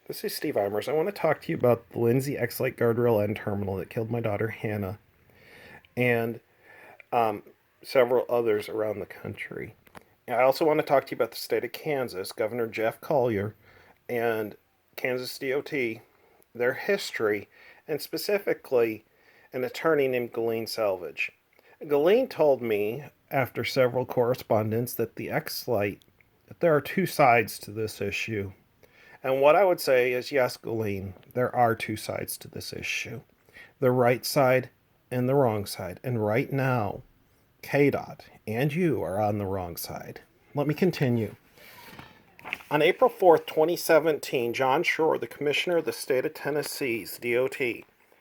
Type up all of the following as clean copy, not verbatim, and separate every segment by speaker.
Speaker 1: This is Steve Eimers. I want to talk to you about the Lindsay X-Lite guardrail end terminal that killed my daughter Hannah and several others around the country. I also want to talk to you about the state of Kansas, Governor Jeff Collier, and Kansas DOT, their history, and specifically an attorney named Ghislaine Salvage. Ghislaine told me, after several correspondence, that that there are two sides to this issue. And what I would say is, yes, Ghislaine, there are two sides to this issue. The right side and the wrong side. And right now, KDOT and you are on the wrong side. Let me continue. On April 4th, 2017, John Shore, the commissioner of the state of Tennessee's DOT,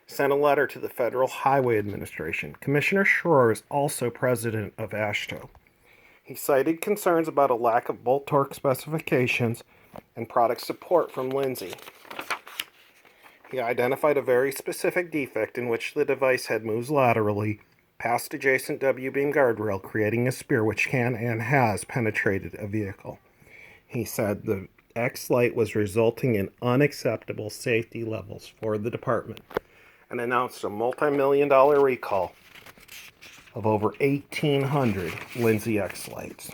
Speaker 1: sent a letter to the Federal Highway Administration. Commissioner Shore is also president of AASHTO. He cited concerns about a lack of bolt torque specifications and product support from Lindsay. He identified a very specific defect in which the device head moves laterally past adjacent W-beam guardrail, creating a spear which can and has penetrated a vehicle. He said the X-Lite was resulting in unacceptable safety levels for the department and announced a multi-million-dollar recall of over 1,800 Lindsay X-Lites.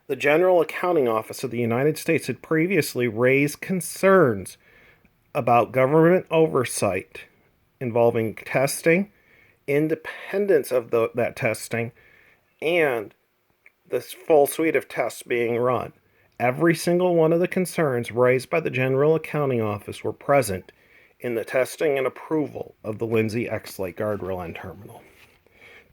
Speaker 1: The General Accounting Office of the United States had previously raised concerns about government oversight involving testing, independence of that testing, and the full suite of tests being run. Every single one of the concerns raised by the General Accounting Office were present in the testing and approval of the Lindsay X-Lite guardrail end terminal.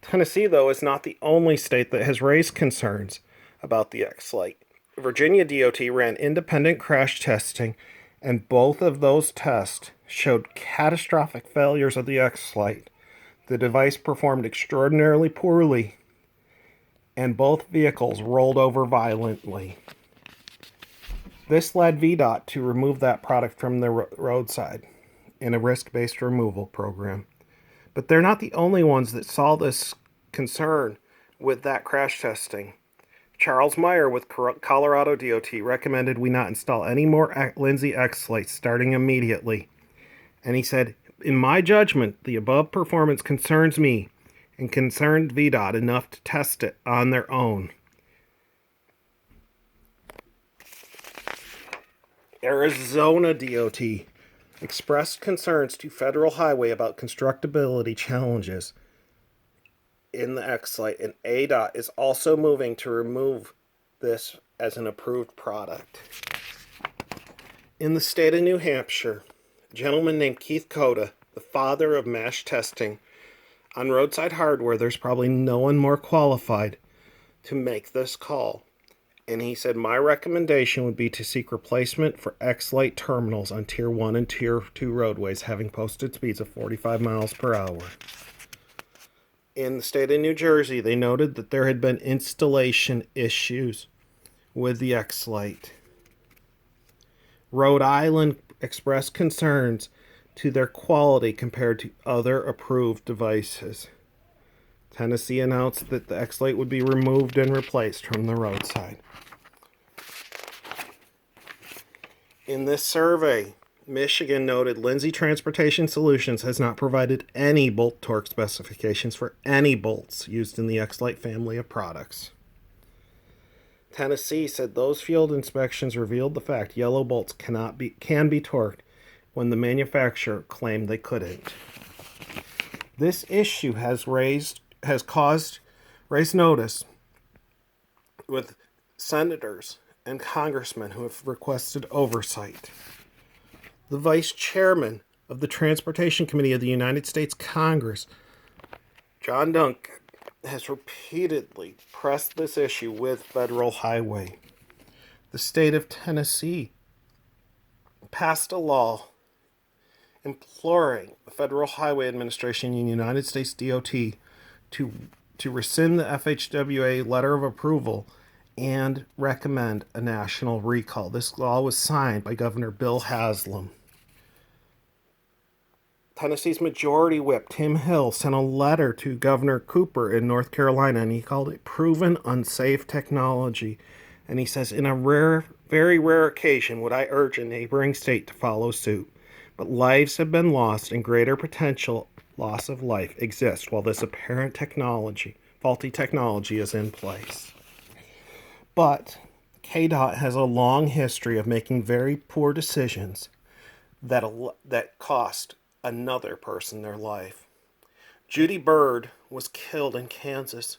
Speaker 1: Tennessee, though, is not the only state that has raised concerns about the X-Lite. Virginia DOT ran independent crash testing, and both of those tests showed catastrophic failures of the X-Lite. The device performed extraordinarily poorly, and both vehicles rolled over violently. This led VDOT to remove that product from the roadside in a risk-based removal program. But they're not the only ones that saw this concern with that crash testing. Charles Meyer with Colorado DOT recommended we not install any more Lindsay X-Lites starting immediately. And he said, in my judgment, the above performance concerns me and concerned VDOT enough to test it on their own. Arizona DOT expressed concerns to Federal Highway about constructability challenges in the X-Lite, and ADOT is also moving to remove this as an approved product. In the state of New Hampshire, a gentleman named Keith Coda, the father of MASH testing on roadside hardware, there's probably no one more qualified to make this call. And he said, my recommendation would be to seek replacement for X-Lite terminals on Tier 1 and Tier 2 roadways having posted speeds of 45 miles per hour. In the state of New Jersey, they noted that there had been installation issues with the X-Lite. Rhode Island expressed concerns to their quality compared to other approved devices. Tennessee announced that the X-Lite would be removed and replaced from the roadside. In this survey, Michigan noted Lindsay Transportation Solutions has not provided any bolt torque specifications for any bolts used in the X-Lite family of products. Tennessee said those field inspections revealed the fact yellow bolts can be torqued when the manufacturer claimed they couldn't. This issue has raised notice with senators and congressmen who have requested oversight. The vice chairman of the Transportation Committee of the United States Congress, John Duncan, has repeatedly pressed this issue with Federal Highway. The state of Tennessee passed a law imploring the Federal Highway Administration and United States DOT to rescind the FHWA letter of approval and recommend a national recall. This law was signed by Governor Bill Haslam. Tennessee's Majority Whip, Tim Hill, sent a letter to Governor Cooper in North Carolina, and he called it proven unsafe technology. And he says, in a rare Very rare occasion would I urge a neighboring state to follow suit, but lives have been lost and greater potential loss of life exists while this apparent faulty technology is in place. But KDOT has a long history of making very poor decisions that cost another person their life. Judy Bird was killed in Kansas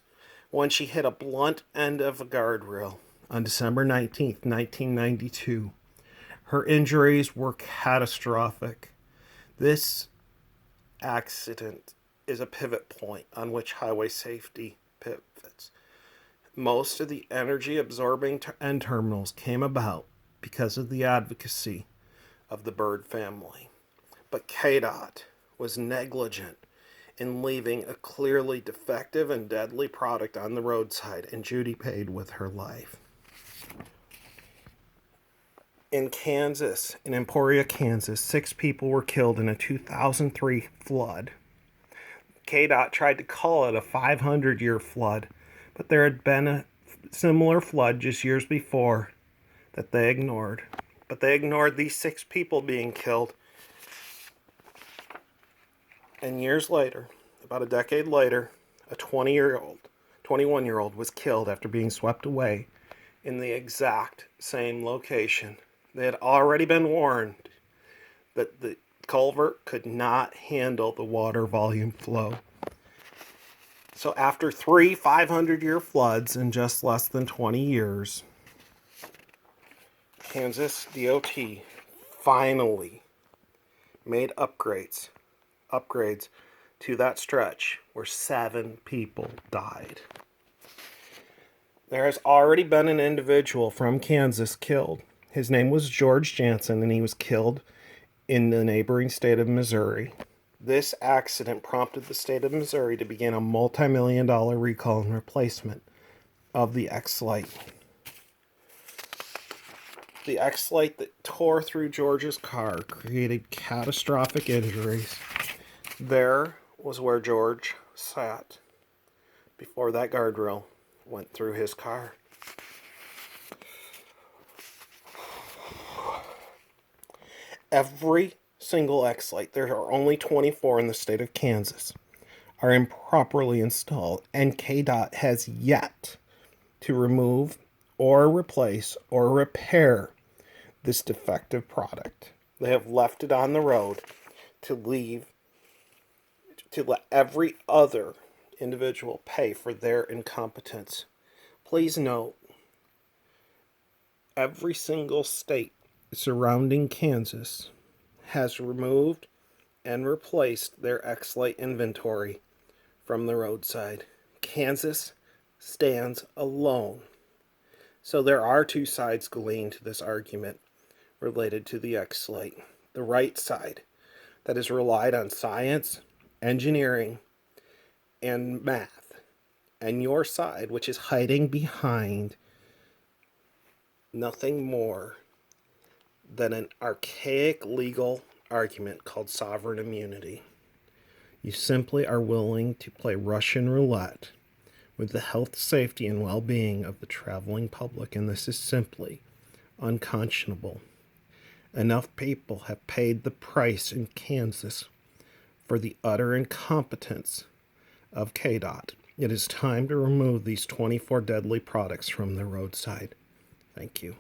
Speaker 1: when she hit a blunt end of a guardrail on December 19th, 1992. Her injuries were catastrophic. This accident is a pivot point on which highway safety pivots. Most of the energy absorbing end terminals came about because of the advocacy of the Bird family. But KDOT was negligent in leaving a clearly defective and deadly product on the roadside, and Judy paid with her life. In Kansas, in Emporia, Kansas, 6 people were killed in a 2003 flood. KDOT tried to call it a 500-year flood, but there had been a similar flood just years before that they ignored. But they ignored these 6 people being killed. And years later, about a decade later, a 21-year-old was killed after being swept away in the exact same location. They had already been warned that the culvert could not handle the water volume flow. So after 3 500-year floods in just less than 20 years, Kansas DOT finally made upgrades to that stretch where 7 people died. There has already been an individual from Kansas killed. His name was George Jansen, and he was killed in the neighboring state of Missouri. This accident prompted the state of Missouri to begin a multi-million-dollar recall and replacement of the X-Lite. The X-Lite that tore through George's car created catastrophic injuries. There was where George sat before that guardrail went through his car. Every single X-Lite, there are only 24 in the state of Kansas, are improperly installed, and KDOT has yet to remove or replace or repair this defective product. They have left it on the road to let every other individual pay for their incompetence. Please note, every single state surrounding Kansas has removed and replaced their X-Lite inventory from the roadside. Kansas stands alone. So there are 2 sides gleaned to this argument related to the X-Lite. The right side, that has relied on science, engineering, and math. And your side, which is hiding behind nothing more than an archaic legal argument called sovereign immunity. You simply are willing to play Russian roulette with the health, safety, and well-being of the traveling public, and this is simply unconscionable. Enough people have paid the price in Kansas for the utter incompetence of KDOT. It is time to remove these 24 deadly products from the roadside. Thank you.